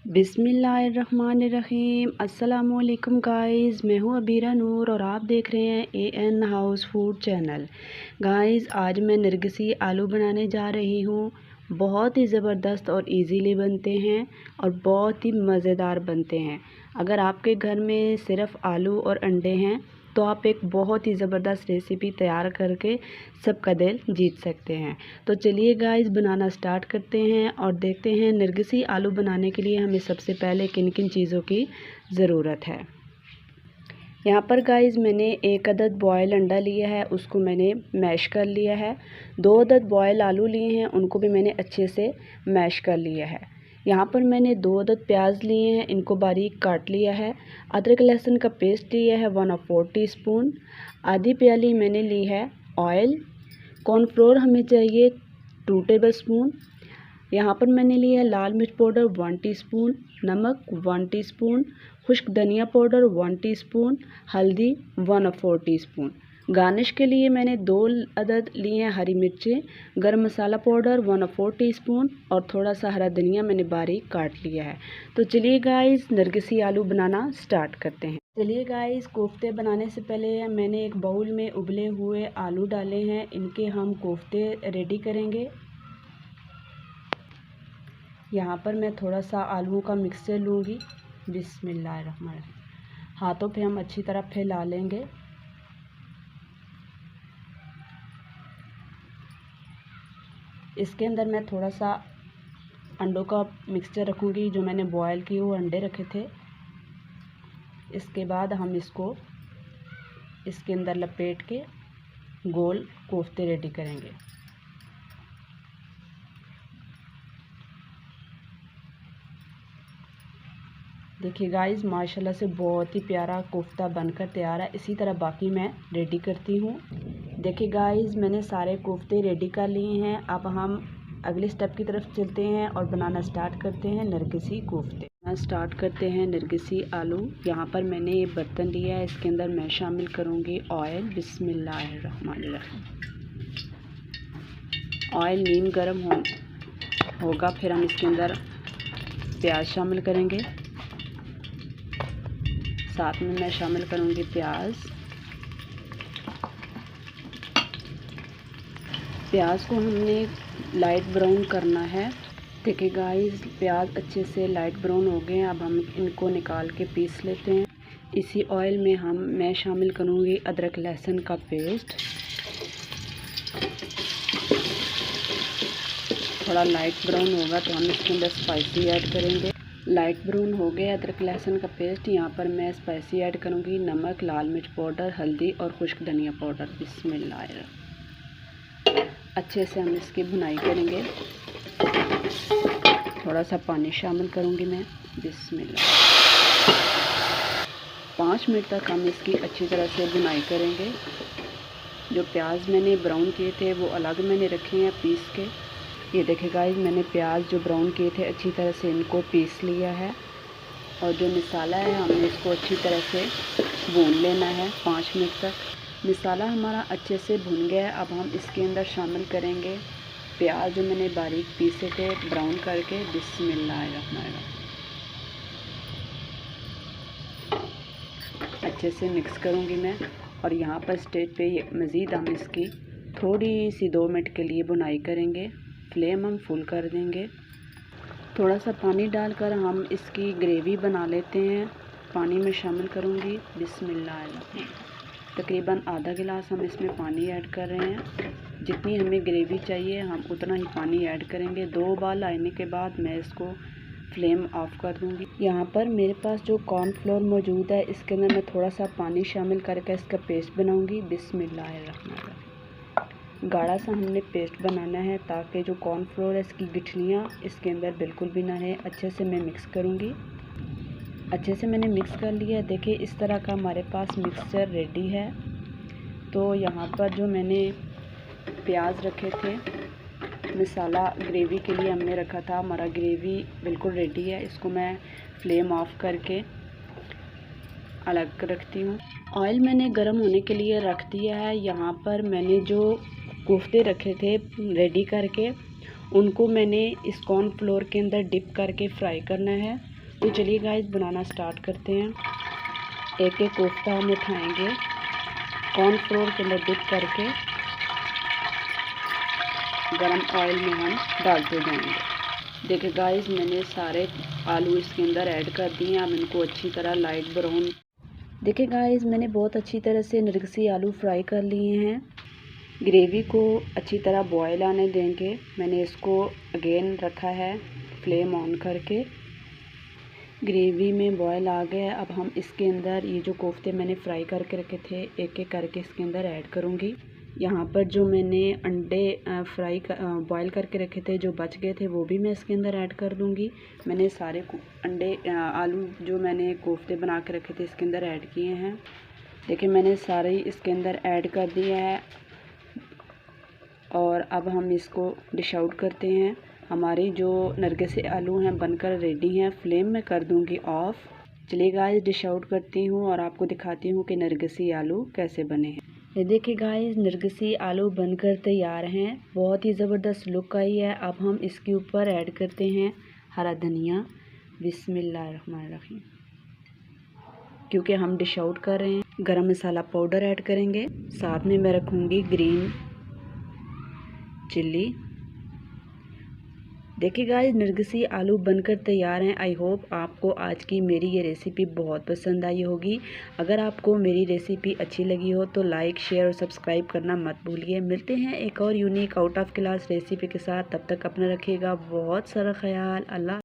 बिस्मिल्लाहिर्रहमानिर्रहीम। अस्सलामुअलैकुम गाइज़, मैं हूँ अबीरा नूर और आप देख रहे हैं AN house food channel. Guys, आज मैं नरगिसी आलू बनाने जा रही हूँ। बहुत ही ज़बरदस्त और इजीली बनते हैं और बहुत ही मज़ेदार बनते हैं। अगर आपके घर में सिर्फ़ आलू और अंडे हैं तो आप एक बहुत ही ज़बरदस्त रेसिपी तैयार करके सबका दिल जीत सकते हैं। तो चलिए गाइस, बनाना स्टार्ट करते हैं और देखते हैं नरगिसी आलू बनाने के लिए हमें सबसे पहले किन किन चीज़ों की ज़रूरत है। यहाँ पर गाइस मैंने 1 अदद बॉयल अंडा लिया है, उसको मैंने मैश कर लिया है। 2 अदद बॉयल आलू लिए हैं, उनको भी मैंने अच्छे से मैश कर लिया है। यहाँ पर मैंने 2 अदद प्याज लिए हैं, इनको बारीक काट लिया है। अदरक लहसुन का पेस्ट लिया है 1/4 टीस्पून। आधी प्याली मैंने ली है ऑयल। कॉर्नफ्लोर हमें चाहिए 2 टेबलस्पून। यहाँ पर मैंने लिया है लाल मिर्च पाउडर 1 टीस्पून, नमक 1 टीस्पून, खुश्क धनिया पाउडर 1 टीस्पून, हल्दी 1/4 टीस्पून। गार्निश के लिए मैंने 2 अदद लिए हैं हरी मिर्चें, गरम मसाला पाउडर 1/4 टीस्पून और थोड़ा सा हरा धनिया मैंने बारीक काट लिया है। तो चलिए गाइस, नरगिसी आलू बनाना स्टार्ट करते हैं। चलिए गाइस, कोफ्ते बनाने से पहले मैंने एक बाउल में उबले हुए आलू डाले हैं, इनके हम कोफ्ते रेडी करेंगे। यहाँ पर मैं थोड़ा सा आलूओं का मिक्सचर लूँगी। बिस्मिल्लाहिर्रहमानिर्रहीम। हाथों पे हम अच्छी तरह फैला लेंगे। इसके अंदर मैं थोड़ा सा अंडों का मिक्सचर रखूँगी, जो मैंने बॉयल किए हुए अंडे रखे थे। इसके बाद हम इसको इसके अंदर लपेट के गोल कोफ्ते रेडी करेंगे। देखिए गाइस, माशाल्लाह से बहुत ही प्यारा कोफ्ता बनकर तैयार है। इसी तरह बाकी मैं रेडी करती हूँ। देखिए गाइस, मैंने सारे कोफ्ते रेडी कर लिए हैं। अब हम अगले स्टेप की तरफ चलते हैं और बनाना स्टार्ट करते हैं नरगिसी कोफ्ते। स्टार्ट करते हैं नरगिसी आलू। यहाँ पर मैंने ये बर्तन लिया है, इसके अंदर मैं शामिल करूँगी ऑयल। बिस्मिल्लाहिर्रहमानिर्रहीम। ऑयल नीम गर्म होगा, फिर हम इसके अंदर प्याज शामिल करेंगे। साथ में मैं शामिल करूँगी प्याज को हमने लाइट ब्राउन करना है। देखिए गाइस, प्याज अच्छे से लाइट ब्राउन हो गए हैं। अब हम इनको निकाल के पीस लेते हैं। इसी ऑयल में मैं शामिल करूँगी अदरक लहसुन का पेस्ट। थोड़ा लाइट ब्राउन होगा तो हम इसके अंदर स्पाइसी ऐड करेंगे। लाइट ब्राउन हो गया अदरक लहसुन का पेस्ट। यहाँ पर मैं स्पाइसी ऐड करूँगी नमक, लाल मिर्च पाउडर, हल्दी और खुश्क धनिया पाउडर। बिस्मिल्लाह। अच्छे से हम इसकी भुनाई करेंगे। थोड़ा सा पानी शामिल करूँगी मैं। बिस्मिल्लाह। 5 मिनट तक हम इसकी अच्छी तरह से भुनाई करेंगे। जो प्याज मैंने ब्राउन किए थे वो अलग मैंने रखे हैं पीस के। ये देखिए गाइस, मैंने प्याज जो ब्राउन किए थे अच्छी तरह से इनको पीस लिया है। और जो मसाला है हमने इसको अच्छी तरह से भून लेना है 5 मिनट तक। मसाला हमारा अच्छे से भुन गया है। अब हम इसके अंदर शामिल करेंगे प्याज जो मैंने बारीक पीसे थे ब्राउन करके। बिस्मिल्लाहिर्रहमानिर्रहीम। अच्छे से मिक्स करूँगी मैं। और यहाँ पर स्टेज पे मज़ीद हम इसकी थोड़ी सी 2 मिनट के लिए भुनाई करेंगे। फ्लेम हम फुल कर देंगे। थोड़ा सा पानी डालकर हम इसकी ग्रेवी बना लेते हैं। पानी में शामिल करूँगी। बिस्मिल्लाह। तकरीबन आधा गिलास हम इसमें पानी ऐड कर रहे हैं। जितनी हमें ग्रेवी चाहिए हम उतना ही पानी ऐड करेंगे। 2 उबाल आने के बाद मैं इसको फ्लेम ऑफ कर दूँगी। यहाँ पर मेरे पास जो कॉर्नफ्लोर मौजूद है, इसके अंदर मैं थोड़ा सा पानी शामिल करके इसका पेस्ट बनाऊँगी। बिस्मिल्लाहिर्रहमानिर्रहीम। गाढ़ा सा हमने पेस्ट बनाना है ताकि जो कॉर्नफ्लोर है इसकी गिठलियाँ इसके अंदर बिल्कुल भी ना रहे। अच्छे से मैं मिक्स करूँगी। अच्छे से मैंने मिक्स कर लिया। देखिए, इस तरह का हमारे पास मिक्सचर रेडी है। तो यहाँ पर जो मैंने प्याज रखे थे मसाला ग्रेवी के लिए हमने रखा था, हमारा ग्रेवी बिल्कुल रेडी है। इसको मैं फ्लेम ऑफ करके अलग रखती हूँ। ऑयल मैंने गर्म होने के लिए रख दिया है। यहाँ पर मैंने जो कोफ्ते रखे थे रेडी करके उनको मैंने इस कॉर्नफ्लोर के अंदर डिप करके फ्राई करना है। तो चलिए गाइस बनाना स्टार्ट करते हैं। एक एक कोफ्ता हम उठाएंगे, कॉर्नफ्लोर के अंदर डिप करके गरम ऑयल में हम डालते जाएंगे। देखिए गाइस मैंने सारे आलू इसके अंदर ऐड कर दिए। अब इनको अच्छी तरह लाइट ब्राउन। देखिए गाइस मैंने बहुत अच्छी तरह से नरगिसी आलू फ्राई कर लिए हैं। ग्रेवी को अच्छी तरह बॉयल आने देंगे। मैंने इसको अगेन रखा है फ्लेम ऑन करके। ग्रेवी में बॉयल आ गया। अब हम इसके अंदर ये जो कोफ्ते मैंने फ्राई करके रखे थे एक एक करके इसके अंदर ऐड करूँगी। यहाँ पर जो मैंने अंडे बॉयल करके रखे थे जो बच गए थे वो भी मैं इसके अंदर ऐड कर दूँगी। मैंने सारे अंडे आलू जो मैंने कोफ्ते बना के रखे थे इसके अंदर ऐड किए हैं। देखिए मैंने सारे इसके अंदर ऐड कर दिया है और अब हम इसको डिश आउट करते हैं। हमारे जो नरगिसी आलू हैं बनकर रेडी हैं। फ्लेम में कर दूंगी ऑफ। चलिए गाइस डिश आउट करती हूँ और आपको दिखाती हूँ कि नरगिसी आलू कैसे बने हैं। ये देखिए गाइस नरगिसी आलू बनकर तैयार हैं। बहुत ही ज़बरदस्त लुक आई है। अब हम इसके ऊपर ऐड करते हैं हरा धनिया। बिस्मिल्लाहिर्रहमानिर्रहीम। क्योंकि हम डिश आउट कर रहे हैं गरम मसाला पाउडर ऐड करेंगे। साथ में मैं रखूँगी ग्रीन चिल्ली। देखिए गाइस नरगिसी आलू बनकर तैयार हैं। आई होप आपको आज की मेरी ये रेसिपी बहुत पसंद आई होगी। अगर आपको मेरी रेसिपी अच्छी लगी हो तो लाइक शेयर और सब्सक्राइब करना मत भूलिए। मिलते हैं एक और unique out of class recipe के साथ। तब तक अपना रखिएगा बहुत सारा ख्याल। अल्लाह।